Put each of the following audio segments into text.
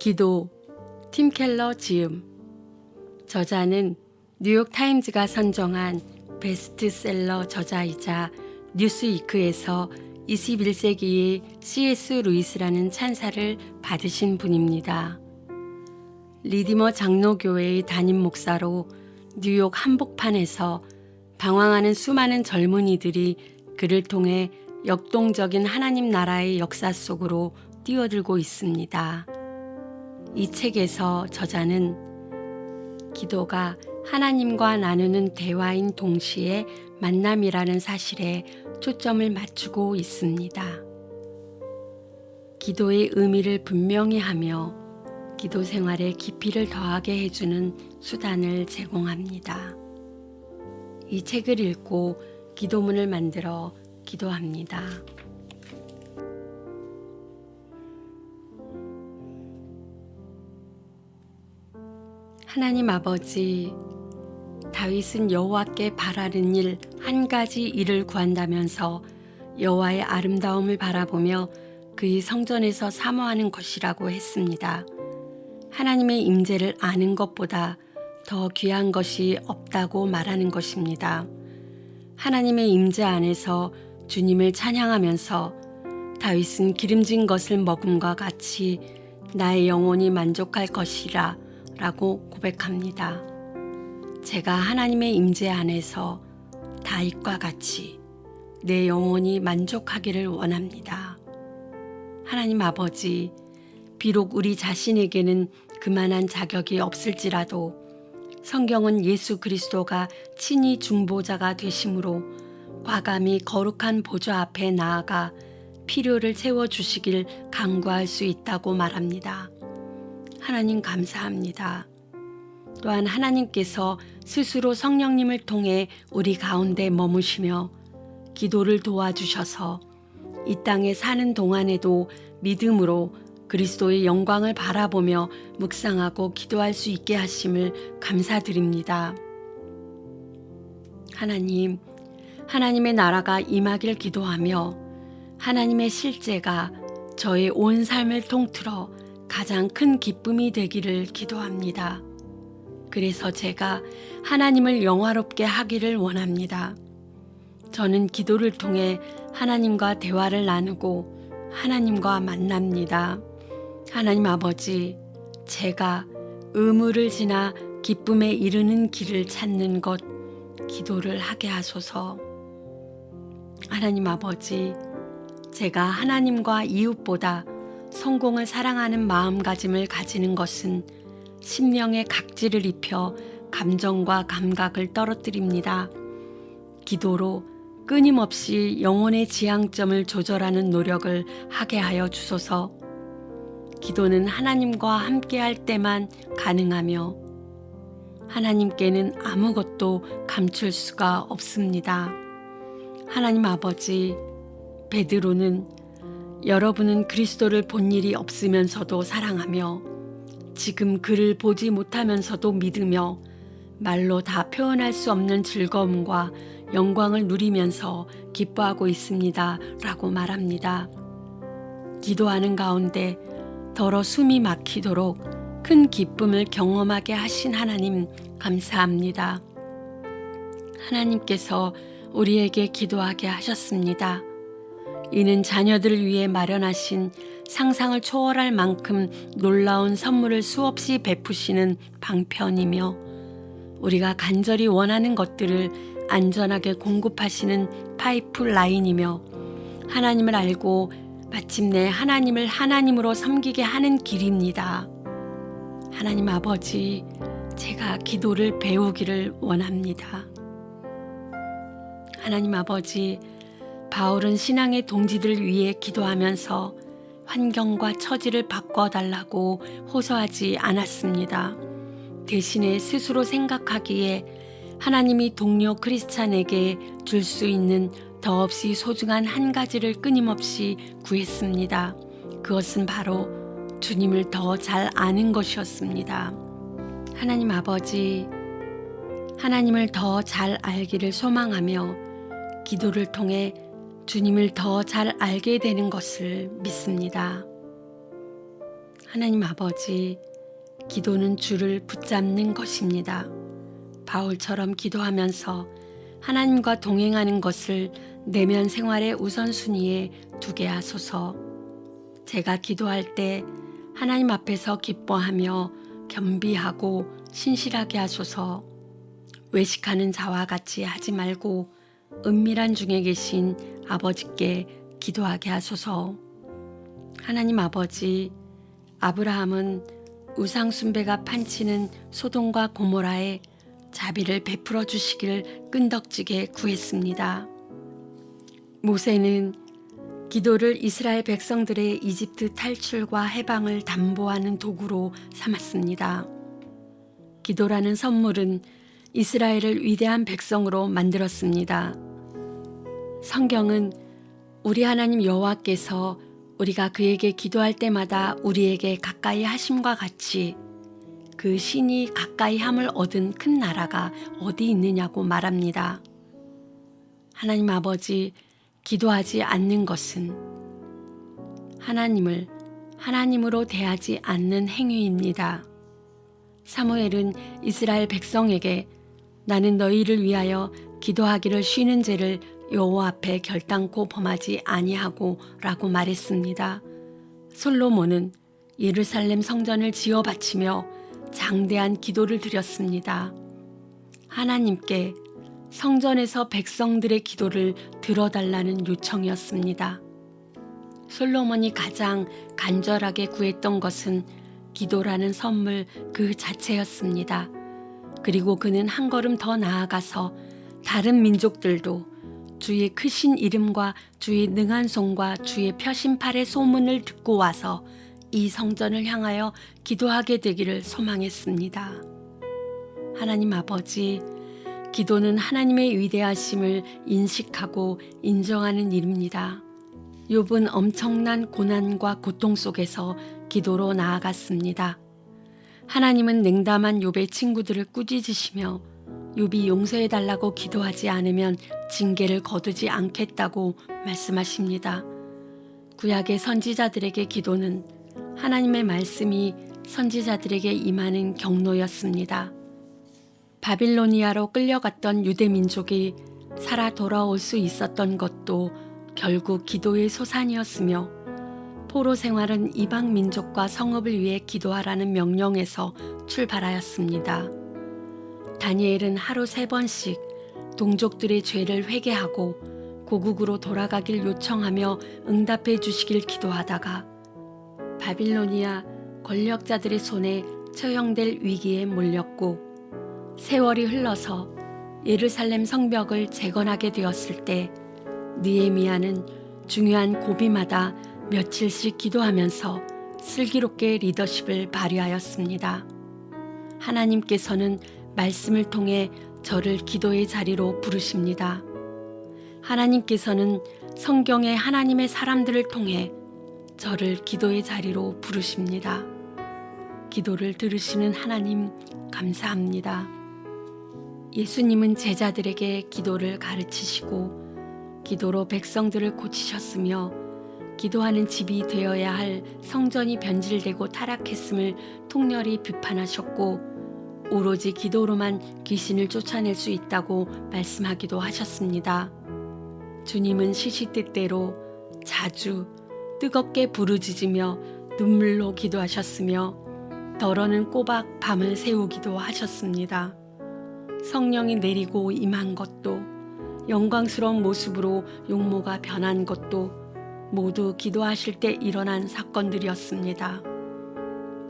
기도, 팀 켈러 지음. 저자는 뉴욕타임즈가 선정한 베스트셀러 저자이자 뉴스위크에서 21세기의 C.S. 루이스라는 찬사를 받으신 분입니다. 리디머 장로교회의 담임 목사로 뉴욕 한복판에서 방황하는 수많은 젊은이들이 그를 통해 역동적인 하나님 나라의 역사 속으로 뛰어들고 있습니다. 이 책에서 저자는 기도가 하나님과 나누는 대화인 동시에 만남이라는 사실에 초점을 맞추고 있습니다. 기도의 의미를 분명히 하며 기도 생활에 깊이를 더하게 해주는 수단을 제공합니다. 이 책을 읽고 기도문을 만들어 기도합니다. 하나님 아버지, 다윗은 여호와께 바라는 일 한 가지 일을 구한다면서 여호와의 아름다움을 바라보며 그의 성전에서 사모하는 것이라고 했습니다. 하나님의 임재를 아는 것보다 더 귀한 것이 없다고 말하는 것입니다. 하나님의 임재 안에서 주님을 찬양하면서 다윗은 기름진 것을 먹음과 같이 나의 영혼이 만족할 것이라 라고 고백합니다. 제가 하나님의 임재 안에서 다윗과 같이 내 영혼이 만족하기를 원합니다. 하나님 아버지, 비록 우리 자신에게는 그만한 자격이 없을지라도 성경은 예수 그리스도가 친히 중보자가 되심으로 과감히 거룩한 보좌 앞에 나아가 필요를 채워주시길 간구할 수 있다고 말합니다. 하나님 감사합니다. 또한 하나님께서 스스로 성령님을 통해 우리 가운데 머무시며 기도를 도와주셔서 이 땅에 사는 동안에도 믿음으로 그리스도의 영광을 바라보며 묵상하고 기도할 수 있게 하심을 감사드립니다. 하나님, 하나님의 나라가 임하길 기도하며 하나님의 실제가 저의 온 삶을 통틀어 가장 큰 기쁨이 되기를 기도합니다. 그래서 제가 하나님을 영화롭게 하기를 원합니다. 저는 기도를 통해 하나님과 대화를 나누고 하나님과 만납니다. 하나님 아버지, 제가 의무를 지나 기쁨에 이르는 길을 찾는 것, 기도를 하게 하소서. 하나님 아버지, 제가 하나님과 이웃보다 성공을 사랑하는 마음가짐을 가지는 것은 심령의 각질을 입혀 감정과 감각을 떨어뜨립니다. 기도로 끊임없이 영혼의 지향점을 조절하는 노력을 하게 하여 주소서. 기도는 하나님과 함께할 때만 가능하며 하나님께는 아무것도 감출 수가 없습니다. 하나님 아버지, 베드로는 여러분은 그리스도를 본 일이 없으면서도 사랑하며 지금 그를 보지 못하면서도 믿으며 말로 다 표현할 수 없는 즐거움과 영광을 누리면서 기뻐하고 있습니다. 라고 말합니다. 기도하는 가운데 더러 숨이 막히도록 큰 기쁨을 경험하게 하신 하나님 감사합니다. 하나님께서 우리에게 기도하게 하셨습니다. 이는 자녀들을 위해 마련하신 상상을 초월할 만큼 놀라운 선물을 수없이 베푸시는 방편이며 우리가 간절히 원하는 것들을 안전하게 공급하시는 파이프라인이며 하나님을 알고 마침내 하나님을 하나님으로 섬기게 하는 길입니다. 하나님 아버지, 제가 기도를 배우기를 원합니다. 하나님 아버지, 바울은 신앙의 동지들을 위해 기도하면서 환경과 처지를 바꿔달라고 호소하지 않았습니다. 대신에 스스로 생각하기에 하나님이 동료 크리스찬에게 줄 수 있는 더없이 소중한 한 가지를 끊임없이 구했습니다. 그것은 바로 주님을 더 잘 아는 것이었습니다. 하나님 아버지, 하나님을 더 잘 알기를 소망하며 기도를 통해 주님을 더 잘 알게 되는 것을 믿습니다. 하나님 아버지, 기도는 주를 붙잡는 것입니다. 바울처럼 기도하면서 하나님과 동행하는 것을 내면 생활의 우선순위에 두게 하소서. 제가 기도할 때 하나님 앞에서 기뻐하며 겸비하고 신실하게 하소서. 외식하는 자와 같이 하지 말고 은밀한 중에 계신 아버지께 기도하게 하소서. 하나님 아버지, 아브라함은 우상 숭배가 판치는 소돔과 고모라에 자비를 베풀어 주시길 끈덕지게 구했습니다. 모세는 기도를 이스라엘 백성들의 이집트 탈출과 해방을 담보하는 도구로 삼았습니다. 기도라는 선물은 이스라엘을 위대한 백성으로 만들었습니다. 성경은 우리 하나님 여호와께서 우리가 그에게 기도할 때마다 우리에게 가까이 하심과 같이 그 신이 가까이 함을 얻은 큰 나라가 어디 있느냐고 말합니다. 하나님 아버지, 기도하지 않는 것은 하나님을 하나님으로 대하지 않는 행위입니다. 사무엘은 이스라엘 백성에게 나는 너희를 위하여 기도하기를 쉬는 죄를 여호와 앞에 결단코 범하지 아니하고 라고 말했습니다. 솔로몬은 예루살렘 성전을 지어 바치며 장대한 기도를 드렸습니다. 하나님께 성전에서 백성들의 기도를 들어달라는 요청이었습니다. 솔로몬이 가장 간절하게 구했던 것은 기도라는 선물 그 자체였습니다. 그리고 그는 한 걸음 더 나아가서 다른 민족들도 주의 크신 이름과 주의 능한 손과 주의 펴신 팔의 소문을 듣고 와서 이 성전을 향하여 기도하게 되기를 소망했습니다. 하나님 아버지, 기도는 하나님의 위대하심을 인식하고 인정하는 일입니다. 욥은 엄청난 고난과 고통 속에서 기도로 나아갔습니다. 하나님은 냉담한 욥의 친구들을 꾸짖으시며 욥이 용서해달라고 기도하지 않으면 징계를 거두지 않겠다고 말씀하십니다. 구약의 선지자들에게 기도는 하나님의 말씀이 선지자들에게 임하는 경로였습니다. 바빌로니아로 끌려갔던 유대 민족이 살아 돌아올 수 있었던 것도 결국 기도의 소산이었으며 포로 생활은 이방 민족과 성읍을 위해 기도하라는 명령에서 출발하였습니다. 다니엘은 하루 3번씩 동족들의 죄를 회개하고 고국으로 돌아가길 요청하며 응답해 주시길 기도하다가 바빌로니아 권력자들의 손에 처형될 위기에 몰렸고 세월이 흘러서 예루살렘 성벽을 재건하게 되었을 때 느헤미야는 중요한 고비마다 며칠씩 기도하면서 슬기롭게 리더십을 발휘하였습니다. 하나님께서는 말씀을 통해 저를 기도의 자리로 부르십니다. 하나님께서는 성경의 하나님의 사람들을 통해 저를 기도의 자리로 부르십니다. 기도를 들으시는 하나님 감사합니다. 예수님은 제자들에게 기도를 가르치시고 기도로 백성들을 고치셨으며 기도하는 집이 되어야 할 성전이 변질되고 타락했음을 통렬히 비판하셨고 오로지 기도로만 귀신을 쫓아낼 수 있다고 말씀하기도 하셨습니다. 주님은 시시때때로 자주 뜨겁게 부르짖으며 눈물로 기도하셨으며 덜어는 꼬박 밤을 새우기도 하셨습니다. 성령이 내리고 임한 것도 영광스러운 모습으로 용모가 변한 것도 모두 기도하실 때 일어난 사건들이었습니다.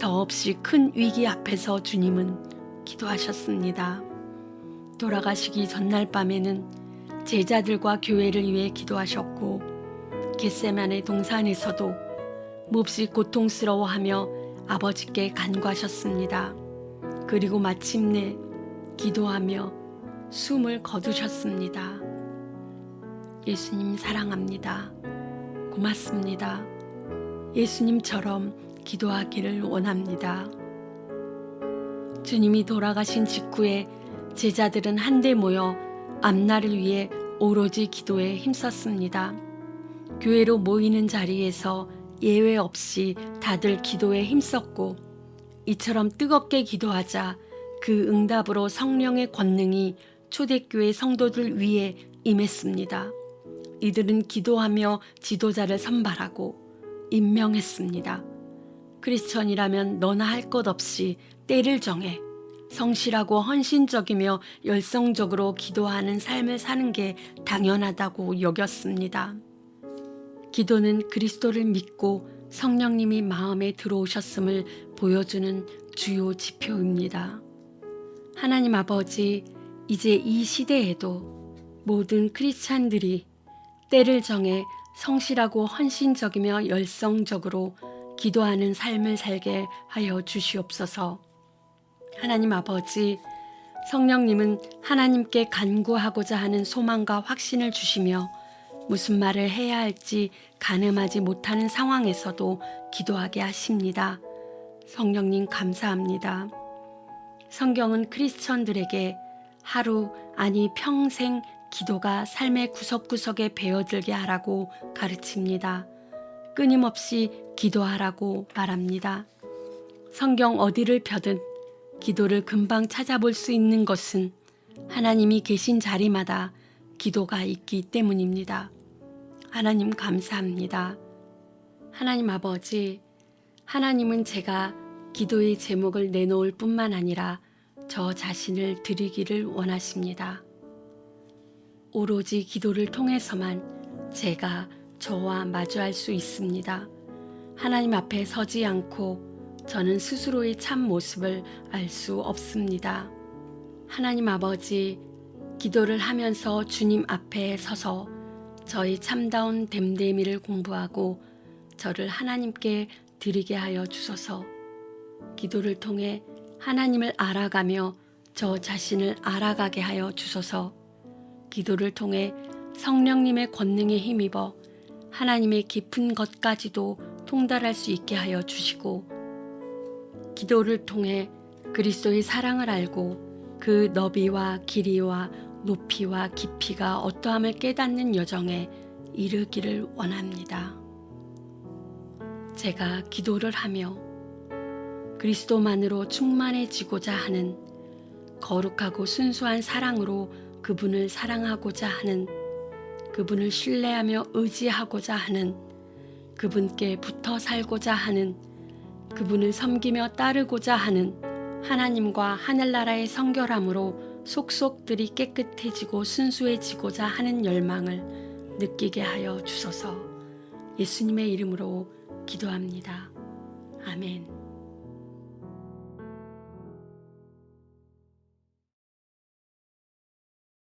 더없이 큰 위기 앞에서 주님은 기도하셨습니다. 돌아가시기 전날 밤에는 제자들과 교회를 위해 기도하셨고 겟세마네 동산에서도 몹시 고통스러워하며 아버지께 간구하셨습니다. 그리고 마침내 기도하며 숨을 거두셨습니다. 예수님 사랑합니다. 고맙습니다. 예수님처럼 기도하기를 원합니다. 주님이 돌아가신 직후에 제자들은 한데 모여 앞날을 위해 오로지 기도에 힘썼습니다. 교회로 모이는 자리에서 예외 없이 다들 기도에 힘썼고 이처럼 뜨겁게 기도하자 그 응답으로 성령의 권능이 초대교회 성도들 위에 임했습니다. 이들은 기도하며 지도자를 선발하고 임명했습니다. 크리스천이라면 너나 할 것 없이 때를 정해 성실하고 헌신적이며 열성적으로 기도하는 삶을 사는 게 당연하다고 여겼습니다. 기도는 그리스도를 믿고 성령님이 마음에 들어오셨음을 보여주는 주요 지표입니다. 하나님 아버지, 이제 이 시대에도 모든 크리스찬들이 때를 정해 성실하고 헌신적이며 열성적으로 기도하는 삶을 살게 하여 주시옵소서. 하나님 아버지, 성령님은 하나님께 간구하고자 하는 소망과 확신을 주시며 무슨 말을 해야 할지 가늠하지 못하는 상황에서도 기도하게 하십니다. 성령님 감사합니다. 성경은 크리스천들에게 하루 아니 평생 기도가 삶의 구석구석에 배어들게 하라고 가르칩니다. 끊임없이 기도하라고 말합니다. 성경 어디를 펴든 기도를 금방 찾아볼 수 있는 것은 하나님이 계신 자리마다 기도가 있기 때문입니다. 하나님 감사합니다. 하나님 아버지, 하나님은 제가 기도의 제목을 내놓을 뿐만 아니라 저 자신을 드리기를 원하십니다. 오로지 기도를 통해서만 제가 저와 마주할 수 있습니다. 하나님 앞에 서지 않고 저는 스스로의 참 모습을 알 수 없습니다. 하나님 아버지, 기도를 하면서 주님 앞에 서서 저의 참다운 됨됨이를 공부하고 저를 하나님께 드리게 하여 주소서. 기도를 통해 하나님을 알아가며 저 자신을 알아가게 하여 주소서. 기도를 통해 성령님의 권능에 힘입어 하나님의 깊은 것까지도 통달할 수 있게 하여 주시고, 기도를 통해 그리스도의 사랑을 알고 그 너비와 길이와 높이와 깊이가 어떠함을 깨닫는 여정에 이르기를 원합니다. 제가 기도를 하며 그리스도만으로 충만해지고자 하는 거룩하고 순수한 사랑으로 그분을 사랑하고자 하는, 그분을 신뢰하며 의지하고자 하는, 그분께 붙어 살고자 하는, 그분을 섬기며 따르고자 하는 하나님과 하늘나라의 성결함으로 속속들이 깨끗해지고 순수해지고자 하는 열망을 느끼게 하여 주소서. 예수님의 이름으로 기도합니다. 아멘.